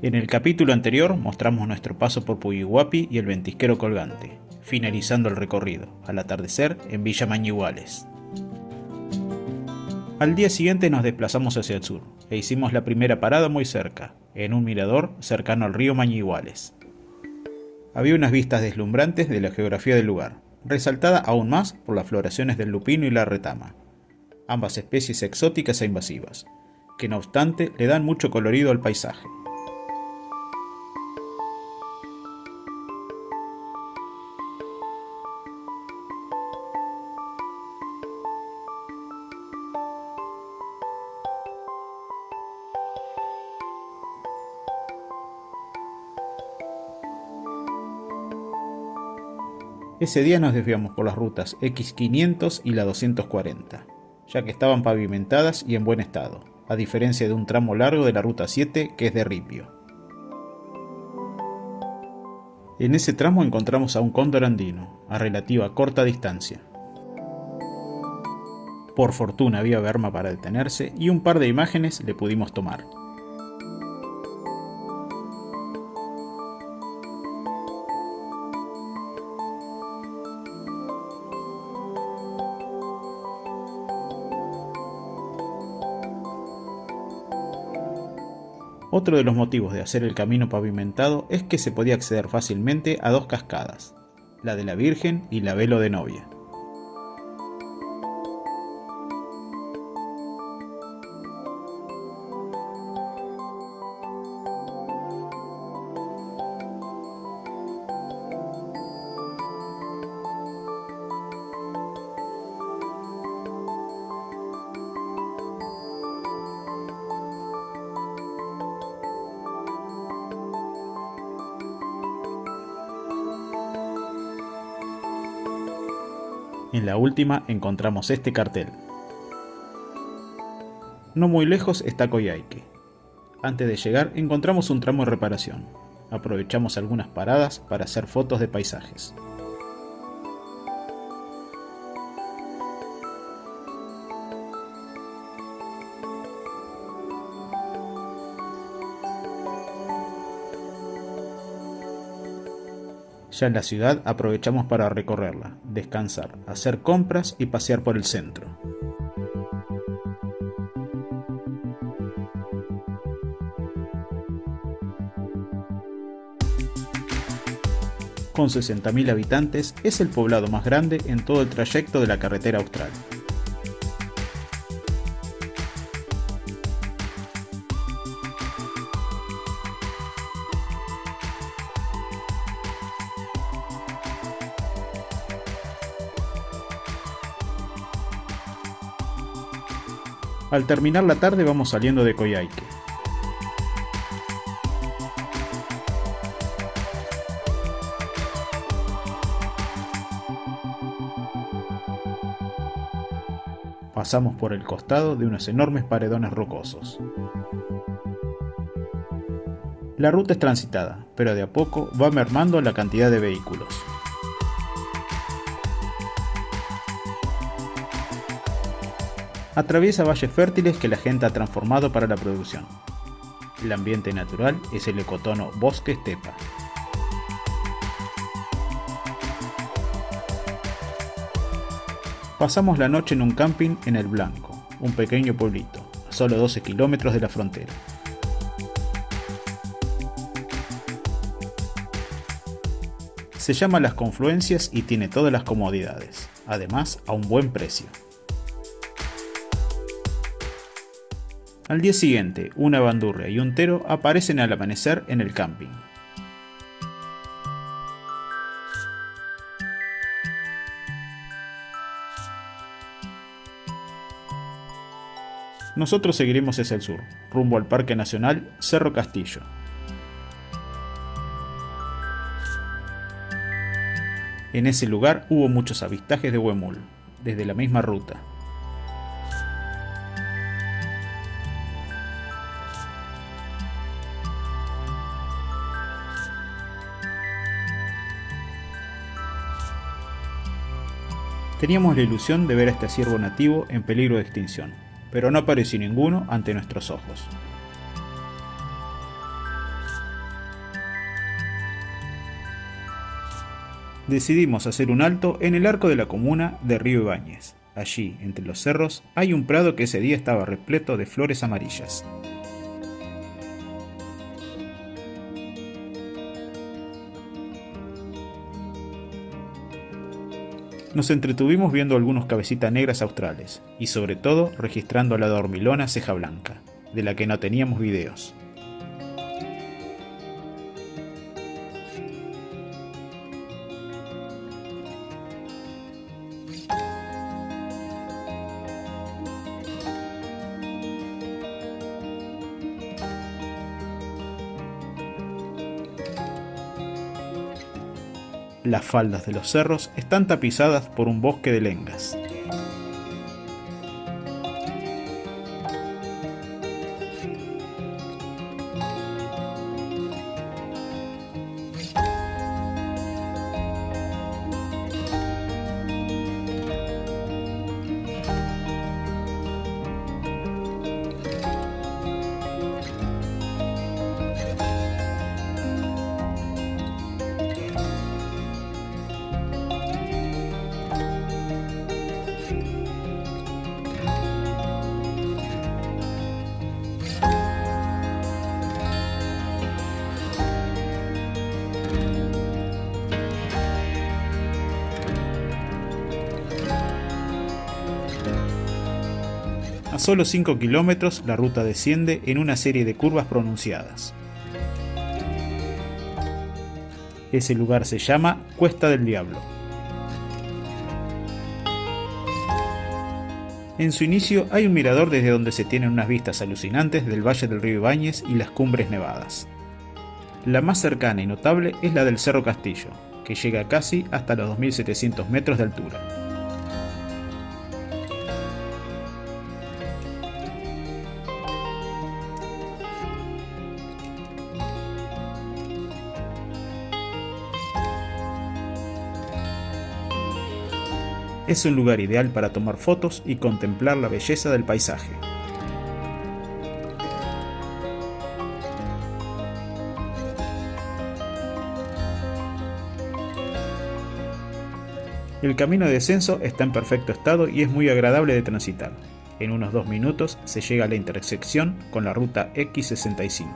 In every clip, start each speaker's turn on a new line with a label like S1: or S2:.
S1: En el capítulo anterior mostramos nuestro paso por Puyuhuapi y el Ventisquero Colgante, finalizando el recorrido, al atardecer, en Villa Mañiguales. Al día siguiente nos desplazamos hacia el sur, e hicimos la primera parada muy cerca, en un mirador cercano al río Mañiguales. Había unas vistas deslumbrantes de la geografía del lugar, resaltada aún más por las floraciones del lupino y la retama, ambas especies exóticas e invasivas, que no obstante le dan mucho colorido al paisaje. Ese día nos desviamos por las rutas X500 y la 240, ya que estaban pavimentadas y en buen estado, a diferencia de un tramo largo de la ruta 7 que es de ripio. En ese tramo encontramos a un cóndor andino, a relativa corta distancia. Por fortuna había berma para detenerse y un par de imágenes le pudimos tomar. Otro de los motivos de hacer el camino pavimentado es que se podía acceder fácilmente a dos cascadas, la de la Virgen y la Velo de Novia. En la última encontramos este cartel. No muy lejos está Coyhaique. Antes de llegar encontramos un tramo de reparación. Aprovechamos algunas paradas para hacer fotos de paisajes. Ya en la ciudad aprovechamos para recorrerla, descansar, hacer compras y pasear por el centro. Con 60.000 habitantes, es el poblado más grande en todo el trayecto de la carretera austral. Al terminar la tarde vamos saliendo de Coyhaique. Pasamos por el costado de unos enormes paredones rocosos. La ruta es transitada, pero de a poco va mermando la cantidad de vehículos. Atraviesa valles fértiles que la gente ha transformado para la producción. El ambiente natural es el ecotono bosque-estepa. Pasamos la noche en un camping en El Blanco, un pequeño pueblito, a solo 12 kilómetros de la frontera. Se llama Las Confluencias y tiene todas las comodidades, además a un buen precio. Al día siguiente, una bandurria y un tero aparecen al amanecer en el camping. Nosotros seguiremos hacia el sur, rumbo al Parque Nacional Cerro Castillo. En ese lugar hubo muchos avistajes de huemul, desde la misma ruta. Teníamos la ilusión de ver a este ciervo nativo en peligro de extinción, pero no apareció ninguno ante nuestros ojos. Decidimos hacer un alto en el arco de la comuna de Río Ibáñez. Allí, entre los cerros, hay un prado que ese día estaba repleto de flores amarillas. Nos entretuvimos viendo algunos cabecitas negras australes, y sobre todo registrando a la dormilona ceja blanca, de la que no teníamos videos. Las faldas de los cerros están tapizadas por un bosque de lengas. A solo 5 kilómetros la ruta desciende en una serie de curvas pronunciadas. Ese lugar se llama Cuesta del Diablo. En su inicio hay un mirador desde donde se tienen unas vistas alucinantes del valle del río Ibáñez y las cumbres nevadas. La más cercana y notable es la del Cerro Castillo, que llega casi hasta los 2700 metros de altura. Es un lugar ideal para tomar fotos y contemplar la belleza del paisaje. El camino de descenso está en perfecto estado y es muy agradable de transitar. En unos 2 minutos se llega a la intersección con la ruta X65.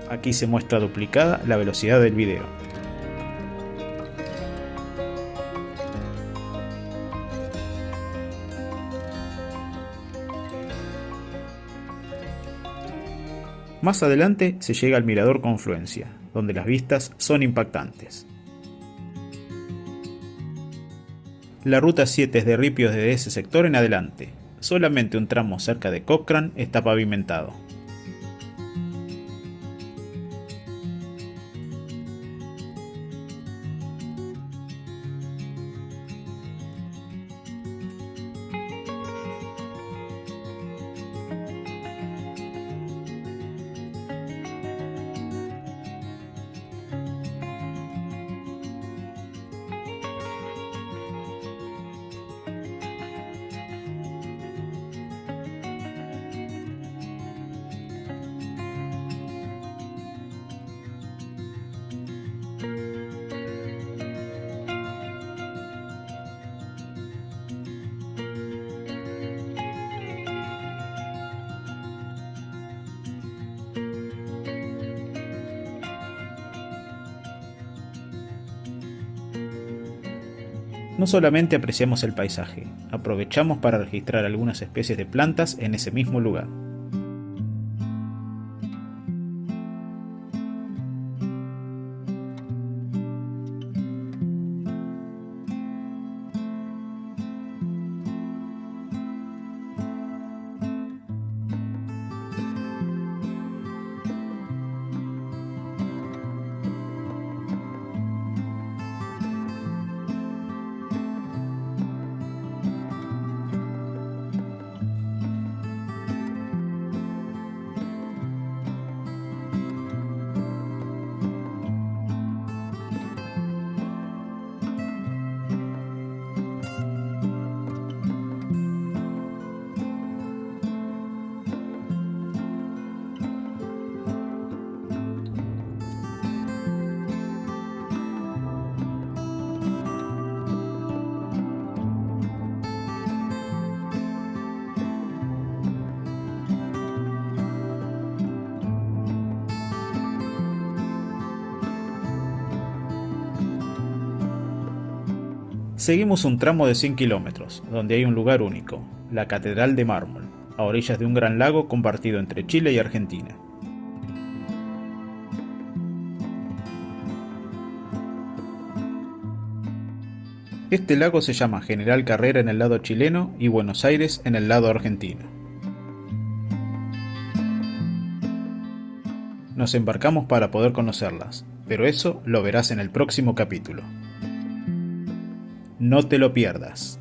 S1: Aquí se muestra duplicada la velocidad del video. Más adelante se llega al mirador Confluencia, donde las vistas son impactantes. La ruta 7 es de ripios desde ese sector en adelante. Solamente un tramo cerca de Cochrane está pavimentado. No solamente apreciamos el paisaje, aprovechamos para registrar algunas especies de plantas en ese mismo lugar. Seguimos un tramo de 100 kilómetros, donde hay un lugar único, la Catedral de Mármol, a orillas de un gran lago compartido entre Chile y Argentina. Este lago se llama General Carrera en el lado chileno y Buenos Aires en el lado argentino. Nos embarcamos para poder conocerlas, pero eso lo verás en el próximo capítulo. No te lo pierdas.